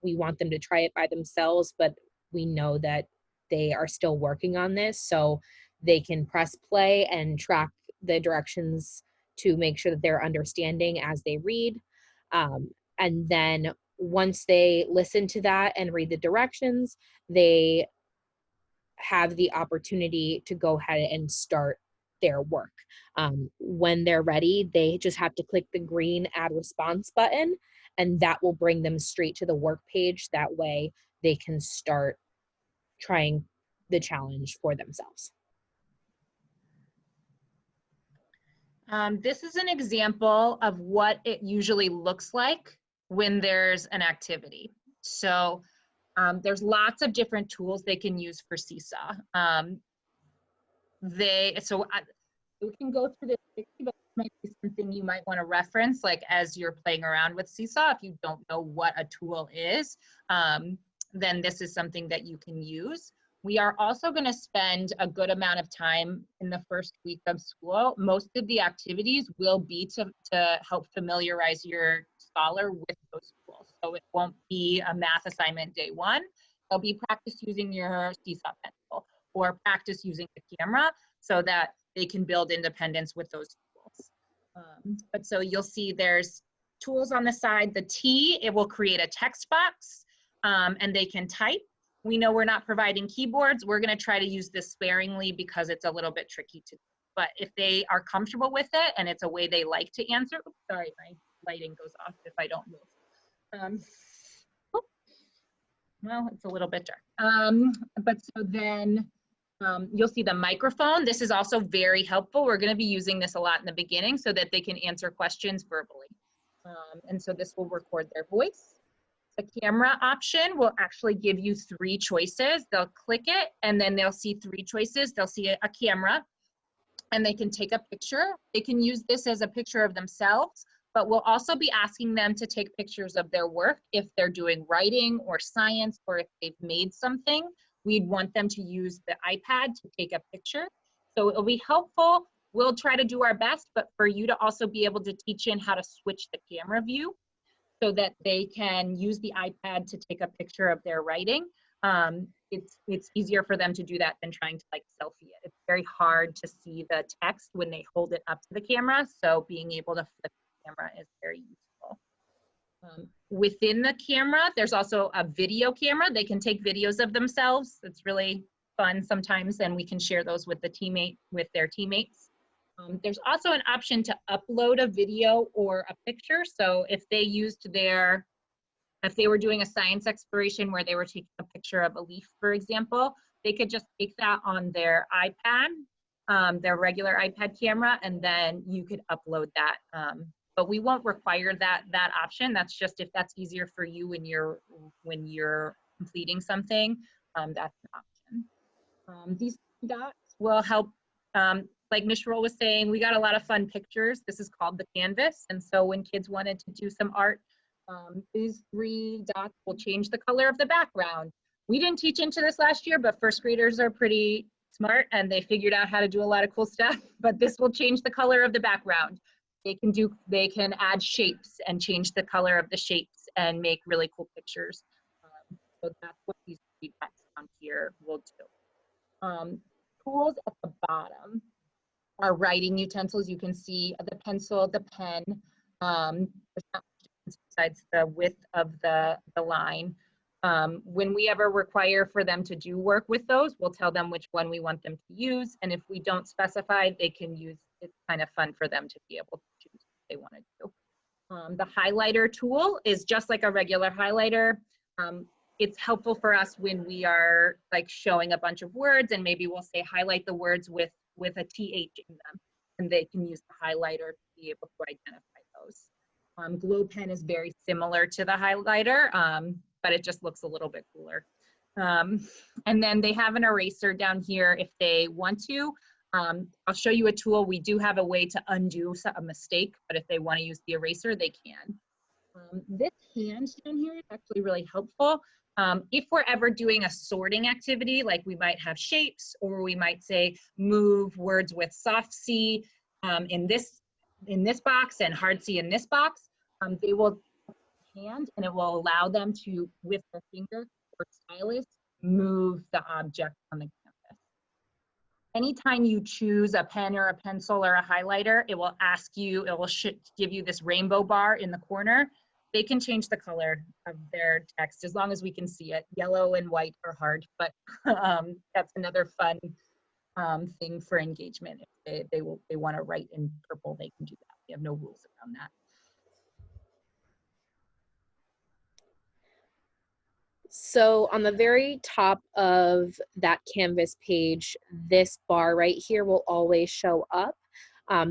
We want them to try it by themselves, but we know that they are still working on this, so they can press play and track the directions to make sure that they're understanding as they read. And then once they listen to that and read the directions, they have the opportunity to go ahead and start their work. When they're ready, they just have to click the green add response button, and that will bring them straight to the work page. That way they can start trying the challenge for themselves. This is an example of what it usually looks like when there's an activity. So there's lots of different tools they can use for Seesaw. We can go through this quickly, but this might be something you might want to reference, like as you're playing around with Seesaw. If you don't know what a tool is, then this is something that you can use. We are also going to spend a good amount of time in the first week of school. Most of the activities will be to help familiarize your scholar with those tools. So it won't be a math assignment day 1. They'll be practice using your seesaw pencil or practice using the camera so that they can build independence with those tools. But so you'll see there's tools on the side. The T, it will create a text box and they can type. We know we're not providing keyboards. We're going to try to use this sparingly because it's a little bit tricky to do. But if they are comfortable with it and it's a way they like to answer, oops, sorry, my lighting goes off if I don't move. Well, it's a little bit dark. But so then you'll see the microphone. This is also very helpful. We're going to be using this a lot in the beginning so that they can answer questions verbally. And so this will record their voice. The camera option will actually give you 3 choices. They'll click it and then they'll see 3 choices. They'll see a camera and they can take a picture. They can use this as a picture of themselves, but we'll also be asking them to take pictures of their work if they're doing writing or science, or if they've made something. We'd want them to use the iPad to take a picture. So it'll be helpful. We'll try to do our best, but for you to also be able to teach in how to switch the camera view so that they can use the iPad to take a picture of their writing. It's easier for them to do that than trying to like selfie it. It's very hard to see the text when they hold it up to the camera. So being able to flip the camera is very useful. Within the camera, there's also a video camera. They can take videos of themselves. It's really fun sometimes, and we can share those with their teammates. There's also an option to upload a video or a picture. So if they were doing a science exploration where they were taking a picture of a leaf, for example, they could just take that on their iPad, their regular iPad camera, and then you could upload that. But we won't require that option. That's just if that's easier for you when you're completing something, that's an option. These dots will help. Like Ms. Roll was saying, we got a lot of fun pictures. This is called the canvas. And so when kids wanted to do some art, these 3 dots will change the color of the background. We didn't teach into this last year, but first graders are pretty smart and they figured out how to do a lot of cool stuff, but this will change the color of the background. They can add shapes and change the color of the shapes and make really cool pictures. So that's what these 3 dots down here will do. Tools at the bottom are writing utensils. You can see the pencil, the pen, besides the width of the line. When we ever require for them to do work with those, we'll tell them which one we want them to use. And if we don't specify, they can use, it's kind of fun for them to be able to choose what they want to do. The highlighter tool is just like a regular highlighter. It's helpful for us when we are like showing a bunch of words and maybe we'll say highlight the words with a TH in them, and they can use the highlighter to be able to identify those. Glow pen is very similar to the highlighter, but it just looks a little bit cooler. And then they have an eraser down here if they want to. I'll show you a tool. We do have a way to undo a mistake, but if they want to use the eraser, they can. This hand down here is actually really helpful. If we're ever doing a sorting activity, like we might have shapes, or we might say move words with soft C in this box and hard C in this box, they will hand and it will allow them to, with their finger or stylus, move the object on the canvas. Anytime you choose a pen or a pencil or a highlighter, it will ask you, it will give you this rainbow bar in the corner. They can change the color of their text as long as we can see it. Yellow and white are hard, but that's another fun thing for engagement. If they want to write in purple, they can do that. We have no rules around that. So on the very top of that Canvas page, this bar right here will always show up.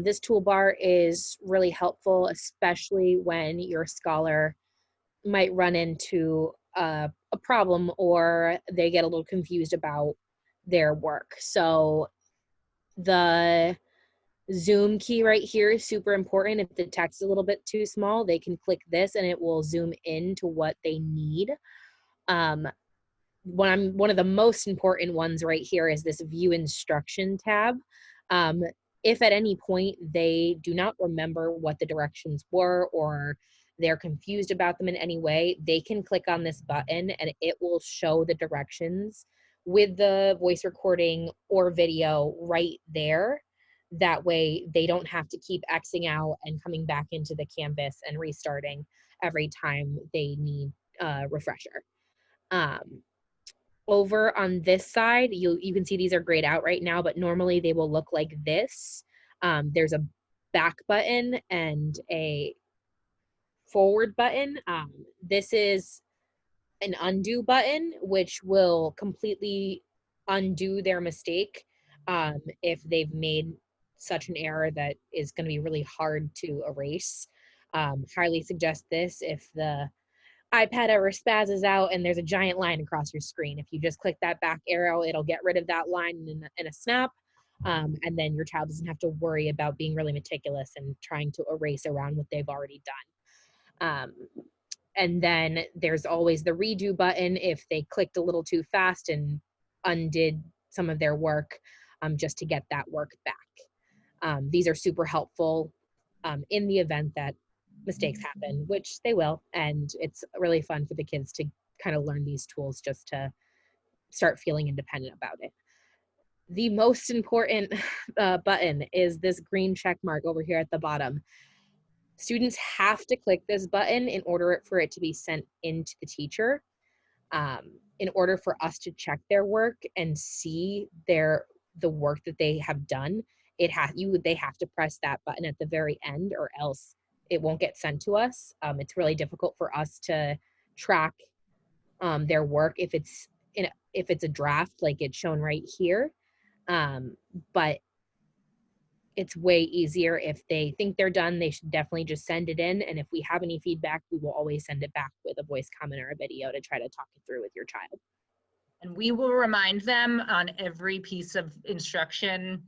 This toolbar is really helpful, especially when your scholar might run into a problem or they get a little confused about their work. So the zoom key right here is super important. If the text is a little bit too small, they can click this and it will zoom in to what they need. One of the most important ones right here is this view instruction tab. If at any point they do not remember what the directions were, or they're confused about them in any way, they can click on this button and it will show the directions with the voice recording or video right there. That way they don't have to keep Xing out and coming back into the Canvas and restarting every time they need a refresher. Over on this side, you can see these are grayed out right now, but normally they will look like this. There's a back button and a forward button. This is an undo button, which will completely undo their mistake if they've made such an error that is going to be really hard to erase. Highly suggest this if the iPad ever spazzes out and there's a giant line across your screen. If you just click that back arrow, it'll get rid of that line in a snap. And then your child doesn't have to worry about being really meticulous and trying to erase around what they've already done. And then there's always the redo button if they clicked a little too fast and undid some of their work, just to get that work back. These are super helpful in the event that mistakes happen, which they will, and it's really fun for the kids to kind of learn these tools just to start feeling independent about it. The most important button is this green check mark over here at the bottom. Students have to click this button in order for it to be sent into the teacher. In order for us to check their work and see the work that they have done, they have to press that button at the very end, or else it won't get sent to us. It's really difficult for us to track their work if it's a draft like it's shown right here. But it's way easier if they think they're done. They should definitely just send it in, and if we have any feedback, we will always send it back with a voice comment or a video to try to talk it through with your child. And we will remind them on every piece of instruction,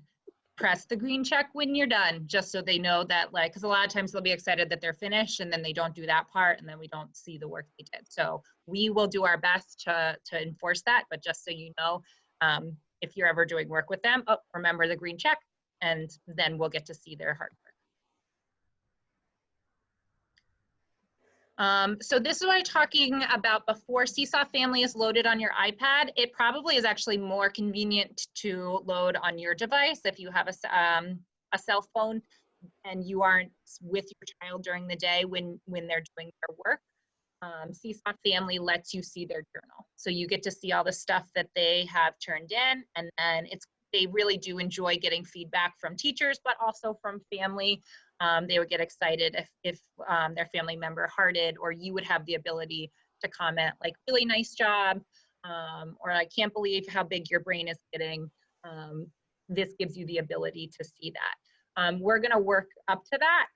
press the green check when you're done, just so they know that, like, because a lot of times they'll be excited that they're finished and then they don't do that part and then we don't see the work they did. So we will do our best to enforce that, but just so you know, if you're ever doing work with them, remember the green check, and then we'll get to see their hard work. So this is what I'm talking about before Seesaw Family is loaded on your iPad. It probably is actually more convenient to load on your device if you have a cell phone and you aren't with your child during the day when they're doing their work. Seesaw Family lets you see their journal. So you get to see all the stuff that they have turned in, and then they really do enjoy getting feedback from teachers, but also from family. They would get excited if their family member hearted, or you would have the ability to comment like, really nice job, or I can't believe how big your brain is getting. This gives you the ability to see that. We're gonna work up to that.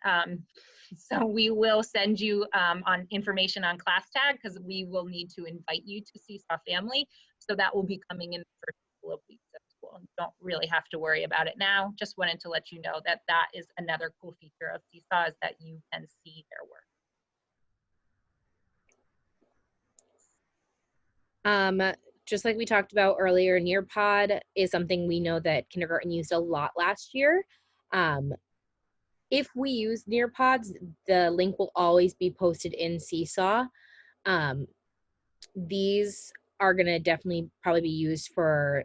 So we will send you on information on class tag, because we will need to invite you to Seesaw Family. So that will be coming in the first couple of weeks at school. You don't really have to worry about it now. Just wanted to let you know that that is another cool feature of Seesaw, is that you can see their work. Just like we talked about earlier, Nearpod is something we know that kindergarten used a lot last year. If we use Nearpods, the link will always be posted in Seesaw. These are going to definitely probably be used for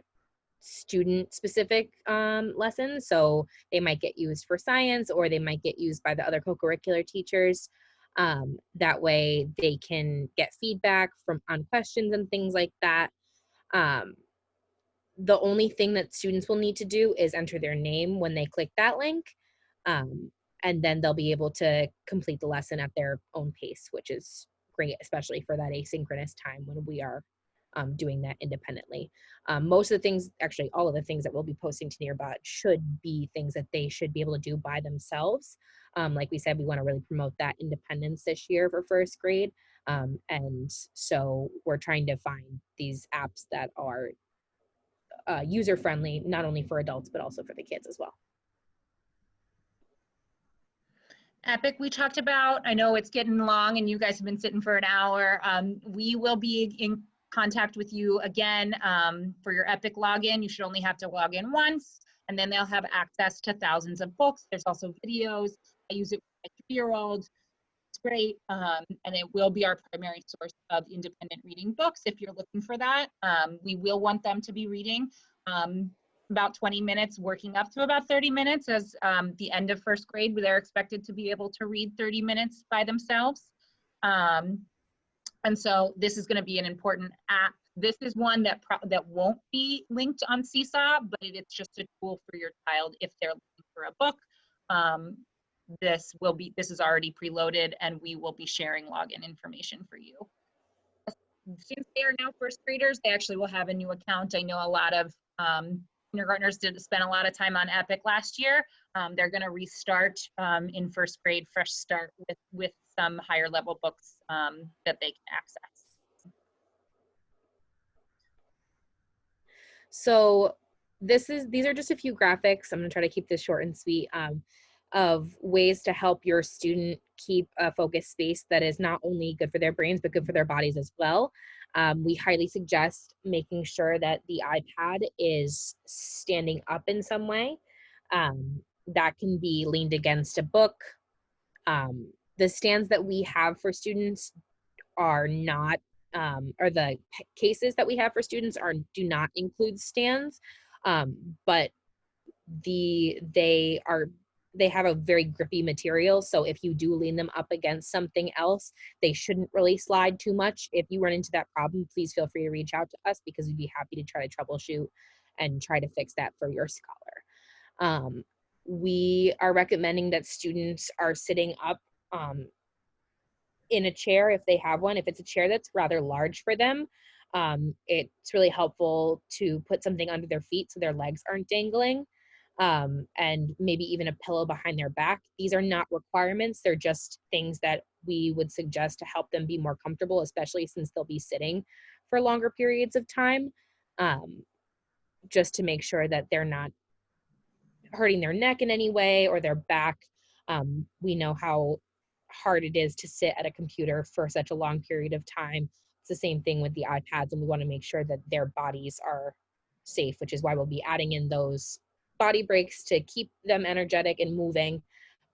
student-specific lessons. So they might get used for science, or they might get used by the other co-curricular teachers. That way they can get feedback on questions and things like that. The only thing that students will need to do is enter their name when they click that link. And then they'll be able to complete the lesson at their own pace, which is great, especially for that asynchronous time when we are doing that independently. Most of the things, actually all of the things that we'll be posting to Nearbot should be things that they should be able to do by themselves. Like we said, we want to really promote that independence this year for first grade. And so we're trying to find these apps that are user-friendly, not only for adults, but also for the kids as well. Epic, we talked about. I know it's getting long and you guys have been sitting for an hour. We will be in contact with you again for your Epic login. You should only have to log in once, and then they'll have access to thousands of books. There's also videos. I use it with my 2-year-old. It's great, and it will be our primary source of independent reading books if you're looking for that. We will want them to be reading about 20 minutes, working up to about 30 minutes as the end of first grade, where they're expected to be able to read 30 minutes by themselves. And so this is going to be an important app. This is one that that won't be linked on Seesaw, but it's just a tool for your child if they're looking for a book. This is already preloaded, and we will be sharing login information for you. Since they are now first graders, they actually will have a new account. I know a lot of kindergartners did spend a lot of time on Epic last year. They're going to restart in first grade, fresh start with some higher level books that they can access. So these are just a few graphics. I'm going to try to keep this short and sweet, of ways to help your student keep a focused space that is not only good for their brains, but good for their bodies as well. We highly suggest making sure that the iPad is standing up in some way. That can be leaned against a book. The stands that we have for students are not, or the cases that we have for students do not include stands, but they have a very grippy material. So if you do lean them up against something else, they shouldn't really slide too much. If you run into that problem, please feel free to reach out to us, because we'd be happy to try to troubleshoot and try to fix that for your scholar. We are recommending that students are sitting up in a chair if they have one. If it's a chair that's rather large for them, it's really helpful to put something under their feet so their legs aren't dangling, and maybe even a pillow behind their back. These are not requirements. They're just things that we would suggest to help them be more comfortable, especially since they'll be sitting for longer periods of time, just to make sure that they're not hurting their neck in any way or their back. We know how hard it is to sit at a computer for such a long period of time. It's the same thing with the iPads, and we want to make sure that their bodies are safe, which is why we'll be adding in those body breaks to keep them energetic and moving.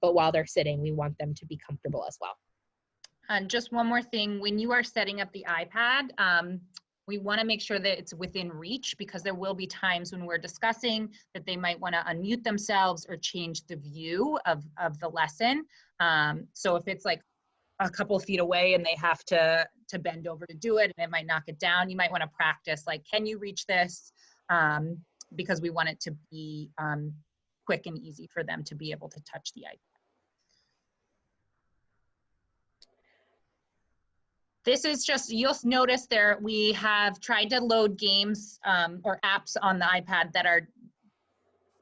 But while they're sitting, we want them to be comfortable as well. And just one more thing, when you are setting up the iPad, we want to make sure that it's within reach, because there will be times when we're discussing that they might want to unmute themselves or change the view of the lesson. So if it's like a couple feet away and they have to bend over to do it and it might knock it down, you might want to practice, like, can you reach this? Because we want it to be quick and easy for them to be able to touch the iPad. This is just, you'll notice there we have tried to load games or apps on the iPad that are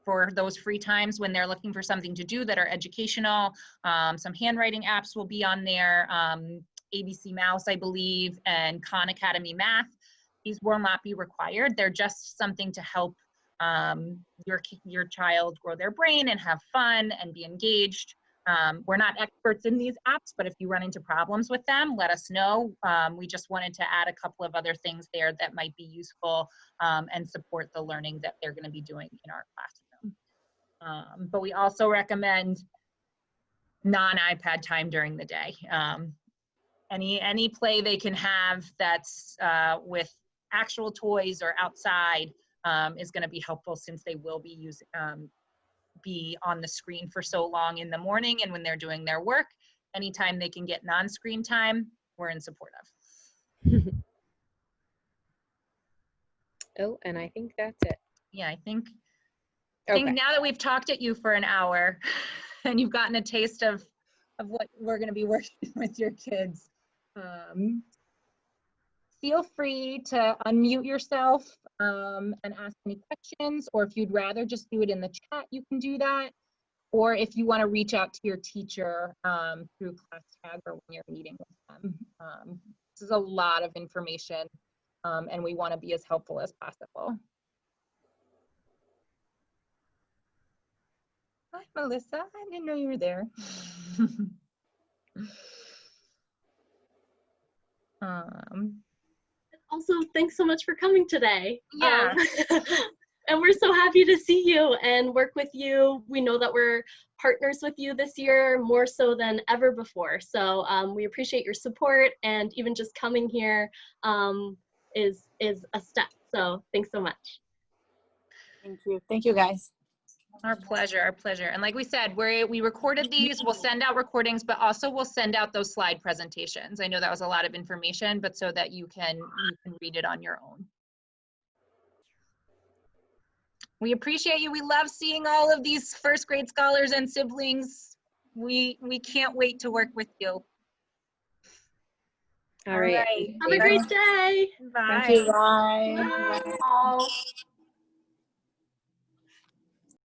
for those free times when they're looking for something to do that are educational. Some handwriting apps will be on there, ABC Mouse, I believe, and Khan Academy Math. These will not be required. They're just something to help your child grow their brain and have fun and be engaged. We're not experts in these apps, but if you run into problems with them, let us know. We just wanted to add a couple of other things there that might be useful and support the learning that they're going to be doing in our classroom. But we also recommend non-iPad time during the day. Any play they can have that's with actual toys or outside is going to be helpful, since they will be be on the screen for so long in the morning and when they're doing their work. Anytime they can get non-screen time, we're in support of. Oh, and I think that's it. Yeah, I think Okay. now that we've talked at you for an hour and you've gotten a taste of what we're going to be working with your kids, feel free to unmute yourself and ask any questions, or if you'd rather just do it in the chat, you can do that. Or if you want to reach out to your teacher through class tag or when you're meeting with them. This is a lot of information, and we want to be as helpful as possible. Hi, Melissa. I didn't know you were there. Also, thanks so much for coming today. Yeah. And we're so happy to see you and work with you. We know that we're partners with you this year more so than ever before. So we appreciate your support, and even just coming here is a step. So thanks so much. Thank you. Thank you, guys. Our pleasure, our pleasure. And like we said, we recorded these, we'll send out recordings, but also we'll send out those slide presentations. I know that was a lot of information, but so that you can read it on your own. We appreciate you. We love seeing all of these first grade scholars and siblings. We can't wait to work with you. All right. Have a great day. Bye. Thank you. Bye. Bye.